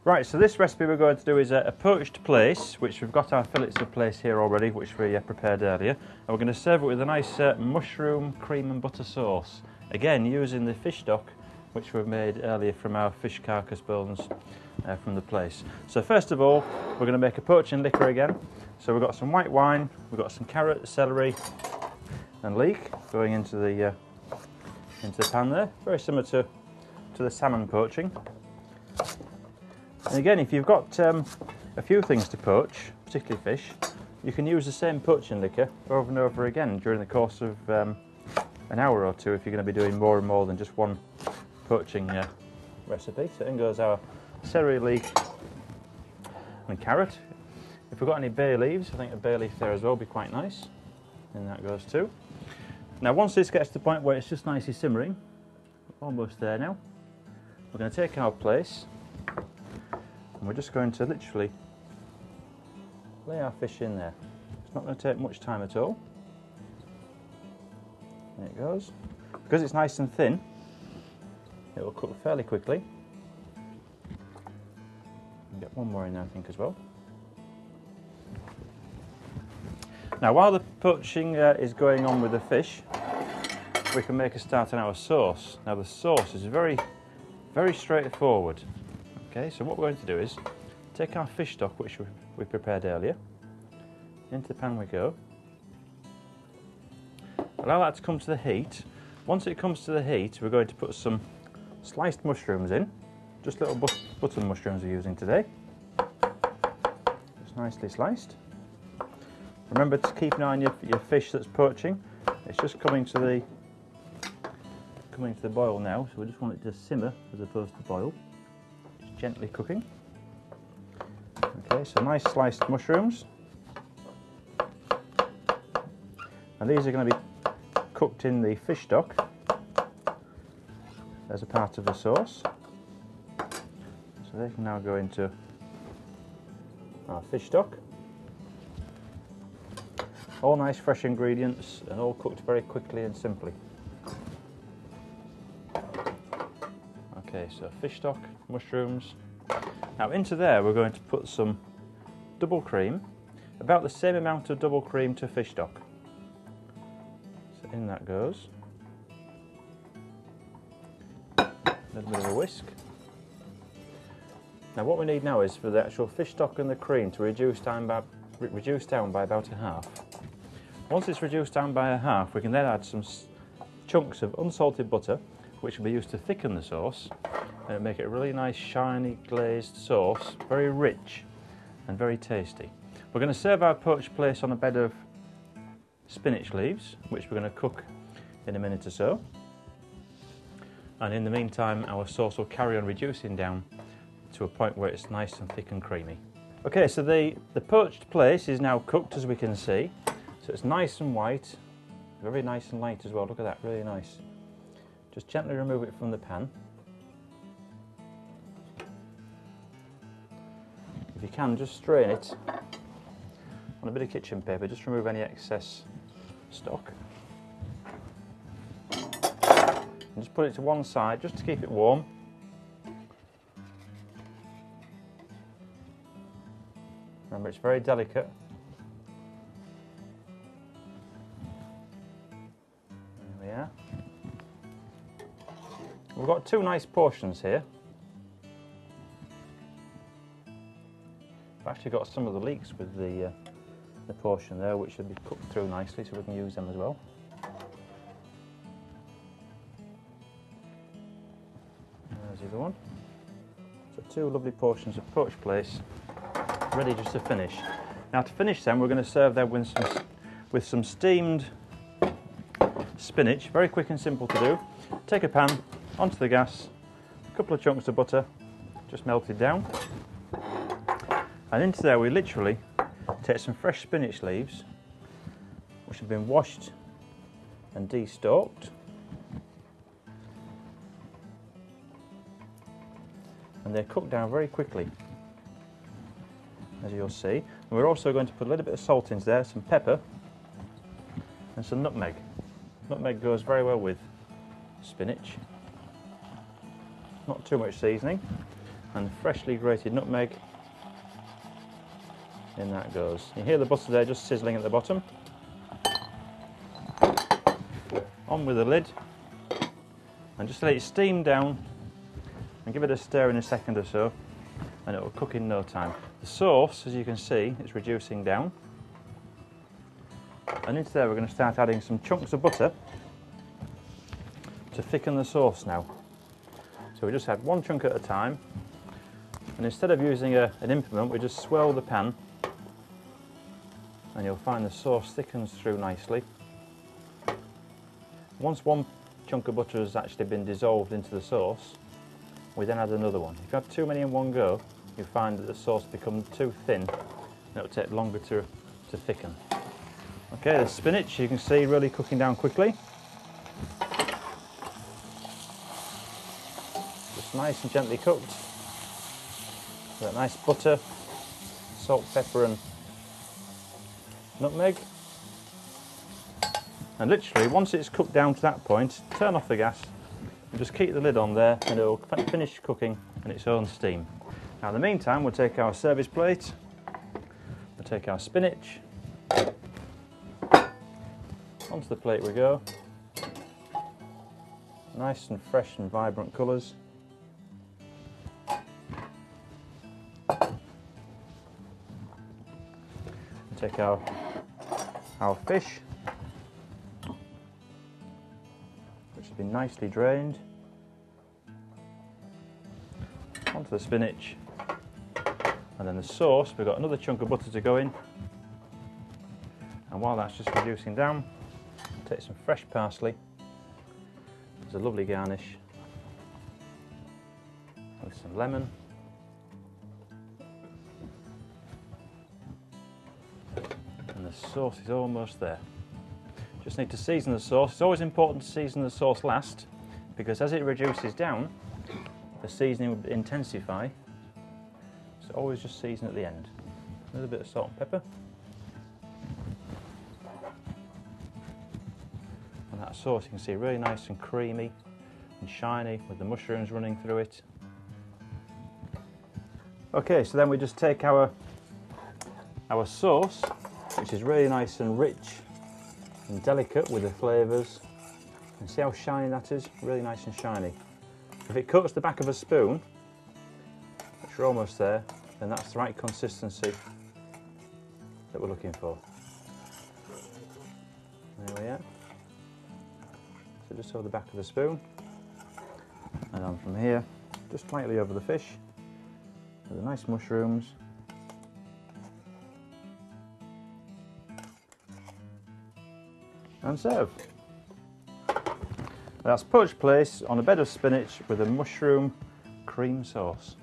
Right, so this recipe we're going to do is a poached plaice, which we've got our fillets of plaice here already, which we prepared earlier. And we're going to serve it with a nice mushroom, cream and butter sauce. Again, using the fish stock, which we've made earlier from our fish carcass bones from the plaice. So first of all, we're going to make a poaching liquor again. So we've got some white wine, we've got some carrot, celery and leek going into the pan there. Very similar to the salmon poaching. And again, if you've got a few things to poach, particularly fish, you can use the same poaching liquor over and over again during the course of an hour or two if you're going to be doing more and more than just one poaching recipe. So in goes our celery, leek and carrot. If we've got any bay leaves, I think a bay leaf there as well would be quite nice. And that goes too. Now once this gets to the point where it's just nicely simmering, almost there now, we're going to take our plaice and we're just going to literally lay our fish in there. It's not going to take much time at all. There it goes. Because it's nice and thin, it will cook fairly quickly. And get one more in there, I think, as well. Now, while the poaching is going on with the fish, we can make a start on our sauce. Now, the sauce is very, very straightforward. Okay, so what we're going to do is take our fish stock, which we prepared earlier, into the pan we go. Allow that to come to the heat. Once it comes to the heat, we're going to put some sliced mushrooms in. Just little button mushrooms we're using today. Just nicely sliced. Remember to keep an eye on your fish that's poaching. It's just coming to the boil now, so we just want it to simmer as opposed to boil. Just gently cooking. Okay, so nice sliced mushrooms. And these are going to be cooked in the fish stock as a part of the sauce. So they can now go into our fish stock. All nice fresh ingredients and all cooked very quickly and simply. Okay, so fish stock, mushrooms. Now into there we're going to put some double cream, about the same amount of double cream to fish stock. So in that goes. A little bit of a whisk. Now what we need now is for the actual fish stock and the cream to reduce down by about a half. Once it's reduced down by a half, we can then add some chunks of unsalted butter, which will be used to thicken the sauce and make it a really nice shiny glazed sauce, very rich and very tasty. We're going to serve our poached plaice on a bed of spinach leaves, which we're going to cook in a minute or so. And in the meantime, our sauce will carry on reducing down to a point where it's nice and thick and creamy. Okay, so the poached plaice is now cooked, as we can see. So it's nice and white, very nice and light as well. Look at that, really nice. Just gently remove it from the pan. If you can, just strain it on a bit of kitchen paper, just remove any excess stock. And just put it to one side, just to keep it warm. Remember, it's very delicate. We've got two nice portions here. I've actually got some of the leeks with the portion there, which should be cooked through nicely, so we can use them as well. There's the other one. So two lovely portions of poached plaice, ready just to finish. Now to finish them, we're going to serve them with some steamed spinach. Very quick and simple to do. Take a pan, onto the gas, a couple of chunks of butter, just melted down. And into there we literally take some fresh spinach leaves, which have been washed and de-stalked. And they're cooked down very quickly, as you'll see. And we're also going to put a little bit of salt into there, some pepper and some nutmeg. Nutmeg goes very well with spinach. Not too much seasoning. and freshly grated nutmeg. In that goes. You hear the butter there just sizzling at the bottom. On with the lid and just let it steam down and give it a stir in a second or so and it will cook in no time. The sauce, as you can see, is reducing down, and into there we're going to start adding some chunks of butter to thicken the sauce now. So we just add one chunk at a time, and instead of using an implement we just swirl the pan and you'll find the sauce thickens through nicely. Once one chunk of butter has actually been dissolved into the sauce, we then add another one. If you add too many in one go, you find that the sauce becomes too thin and it'll take longer to thicken. Okay, the spinach you can see really cooking down quickly. Just nice and gently cooked. That nice butter, salt, pepper and nutmeg. And literally, once it's cooked down to that point, turn off the gas and just keep the lid on there and it'll finish cooking in its own steam. Now in the meantime, we'll take our service plate, we'll take our spinach, onto the plate we go. Nice and fresh and vibrant colours. Take our fish, which has been nicely drained, onto the spinach, and then the sauce. We've got another chunk of butter to go in, and while that's just reducing down, take some fresh parsley. There's a lovely garnish with some lemon. The sauce is almost there. Just need to season the sauce. It's always important to season the sauce last, because as it reduces down, the seasoning will intensify. So always just season at the end. A little bit of salt and pepper. And that sauce you can see really nice and creamy and shiny with the mushrooms running through it. Okay, so then we just take our sauce, which is really nice and rich and delicate with the flavours. And see how shiny that is? Really nice and shiny. If it coats the back of a spoon, which we're almost there, then that's the right consistency that we're looking for. There we are. So just over the back of the spoon, and on from here, just lightly over the fish, with the nice mushrooms. And serve. That's poached plaice on a bed of spinach with a mushroom cream sauce.